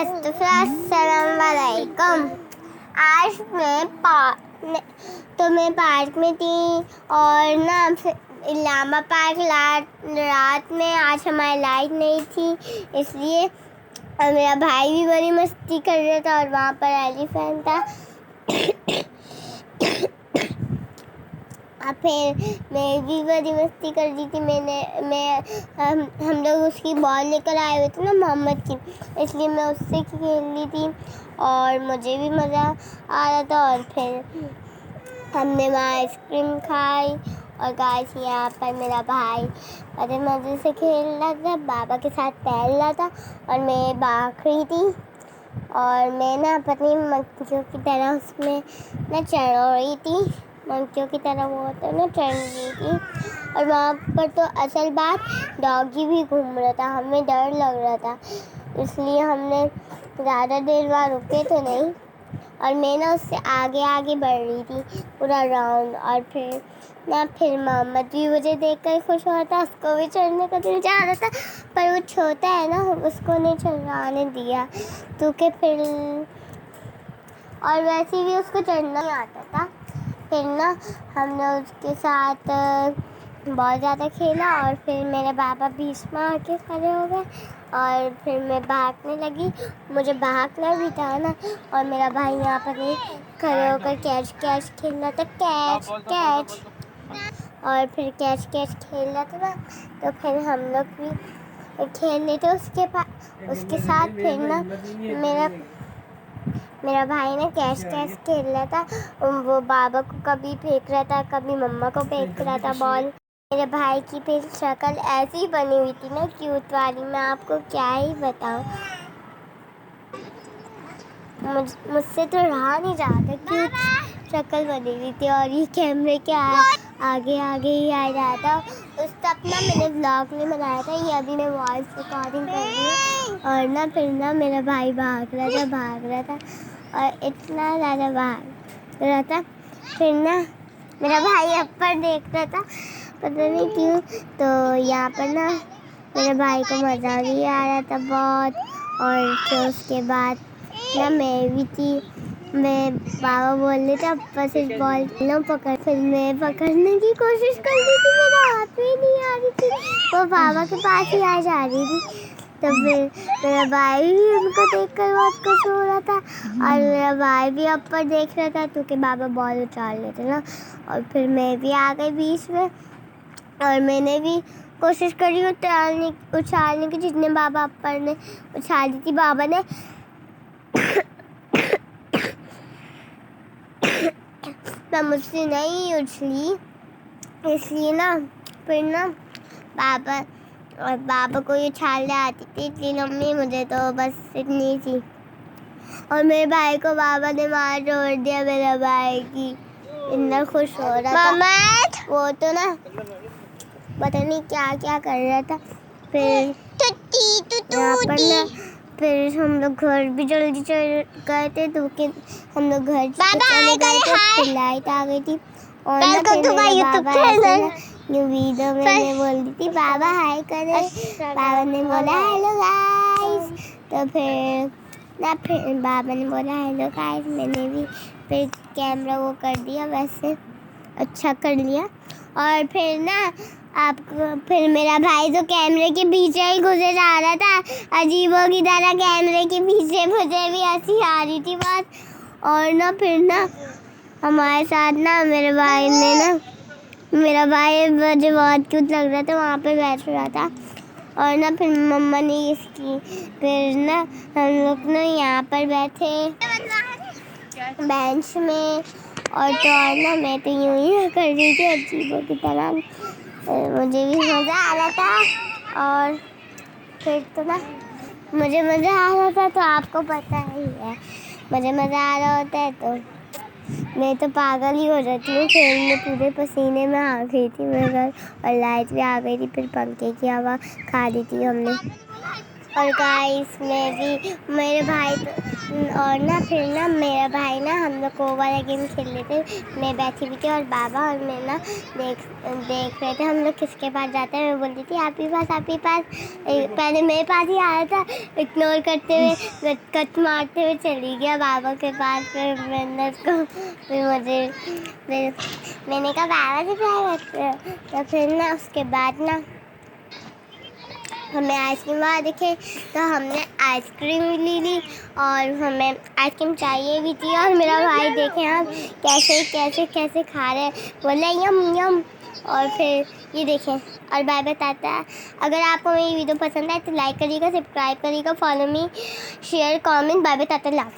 अस्सलामुअलैकुम। आज मैं पार्क में थी और ना लामा पार्क रात में आज हमारी लाइट नहीं थी, इसलिए मेरा भाई भी बड़ी मस्ती कर रहा था और वहाँ पर एलिफेंट था। फिर मैं भी बड़ी मस्ती कर रही थी। हम लोग उसकी बॉल लेकर आए हुए थे ना, मोहम्मद की, इसलिए मैं उससे खेल रही थी और मुझे भी मज़ा आ रहा था। और फिर हमने वहाँ आइसक्रीम खाई और गाइस यहाँ पर मेरा भाई बड़े मज़े से खेल रहा था, बाबा के साथ टहल रहा था और मैं भाग रही थी और मैं ना अपनी मंकियों की तरह उसमें ना चढ़ रही थी, मंकियों की तरह वो होता है ना, चढ़ रही थी। और वहाँ पर तो असल बात डॉगी भी घूम रहा था, हमें डर लग रहा था, इसलिए हमने ज़्यादा देर वहाँ रुके तो नहीं और मैं ना उससे आगे आगे बढ़ रही थी पूरा राउंड। और फिर मोहम्मद भी मुझे देखकर खुश हुआ था, उसको भी चढ़ने का दिल चाह रहा था, पर वो छोटा है ना, उसको नहीं चढ़ाने दिया क्योंकि फिर और वैसे भी उसको चढ़ना नहीं आता था। फिर ना हमने उसके साथ बहुत ज़्यादा खेला और फिर मेरे पापा बीच में आके खड़े हो गए और फिर मैं भागने लगी, मुझे भागना भी था ना। और मेरा भाई यहाँ पर खड़े होकर कैच खेल रहा था, कैच और फिर कैच खेल रहा था ना, तो फिर हम लोग भी खेल रहे थे उसके साथ। फिर ना मेरा भाई ना कैच खेल रहा था, वो बाबा को कभी फेंक रहा था, कभी मम्मा को फेंक रहा था बॉल। मेरे भाई की फिर शक्ल ऐसी बनी हुई थी ना, क्यूट वाली, मैं आपको क्या ही बताऊं, मुझसे तो रहा नहीं जाता, क्यूट शक्ल बनी हुई थी और ये कैमरे के आगे ही आ रहा था। उस तब ना मैंने व्लॉग में बनाया था, ये अभी मैं वॉइस रिकॉर्डिंग कर रही हूँ। और ना फिर ना मेरा भाई भाग रहा था और इतना ज़्यादा भाग रहा था। फिर ना मेरा भाई ऊपर देख रहा था, पता नहीं क्यों, तो यहाँ पर ना मेरे भाई को मज़ा भी आ रहा था बहुत। और फिर उसके बाद ना मैं भी थी, मैं बाबा बोल रहे थे ऊपर से बॉल लो पकड़, फिर मैं पकड़ने की कोशिश कर रही थी, मेरा हाथ में नहीं आ रही थी, वो बाबा के पास ही आ जा रही थी। तो फिर मेरा भाई भी उनको देखकर बहुत खुश हो रहा था और मेरा भाई भी ऊपर देख रहा था क्योंकि बाबा बॉल उछाल रहे थे ना। और फिर मैं भी आ गई बीच में और मैंने भी कोशिश करी उछालने की, जितने बाबा ऊपर ने उछाली थी बाबा ने मैं मुझसे नहीं उछली, इसलिए ना फिर ना बाबा को ये उछालने आती थी, इसलिए मम्मी मुझे तो बस इतनी थी। और मेरे भाई को बाबा ने मार छोड़ दिया, मेरा भाई की इतना खुश हो रहा था, वो तो ना पता नहीं क्या कर रहा था। फिर यहाँ पर ना फिर हम लोग घर भी जल्दी चले गए थे, तो हम लोग घर चले गए थे, फिर लाइट आ गई थी। और ना फिर मेरे बाबा ऐसे ना न्यू वीडियो में मैं बोल रही थी बाबा हाय करे, बाबा ने बोला हेलो गाइस, तो फिर बाबा ने बोला हेलो गाइस, मैंने भी फिर कैमरा वो कर दिया, वैसे अच्छा कर लिया। और फिर मेरा भाई तो कैमरे के पीछे ही घुसे जा रहा था, अजीबों की तरह कैमरे के पीछे, मुझे भी हंसी आ रही थी बात। और ना फिर ना हमारे साथ ना मेरे भाई मुझे बहुत क्यूट लग रहा था, वहाँ पे बैठ रहा था। और ना फिर मम्मा ने इसकी फिर ना हम लोग ना यहाँ पर बैठे बेंच में और ना मैं तो यूँ ही कर रही थी अजीबों की तरह, मुझे भी मज़ा आ रहा था। और फिर तो ना मुझे मज़ा आ रहा था, तो आपको पता ही है मुझे मज़ा आ रहा होता है तो मैं तो पागल ही हो जाती हूँ, खेलने पूरे पसीने में आ गई थी मैं घर, और लाइट भी आ गई थी, फिर पंखे की हवा खा ली थी हमने। और गाइस मैं भी मेरे भाई और ना फिर ना मेरा भाई ना हम लोग को वाला गेम खेल रहे थे। मैं बैठी हुई थी और बाबा और मैं ना देख रहे थे हम लोग किसके पास जाते हैं। मैं बोल रही थी आप ही पास पहले मेरे पास ही आया था, इग्नोर करते हुए कट मारते हुए चली गया बाबा के पास। फिर मैंने उसको फिर मैंने कहा बाबा से प्यार करते हैं। तो फिर ना उसके बाद ना हमें आइसक्रीम वहाँ दिखे तो हमने आइसक्रीम ले ली और हमें आइसक्रीम चाहिए भी थी। और मेरा भाई देखे हम कैसे खा रहे हैं, बोला यम यम। और फिर ये देखें और बाय बताता है। अगर आपको मेरी वीडियो पसंद आए तो लाइक करिएगा, सब्सक्राइब करिएगा, follow me, share, comment. Bye बताता, लव।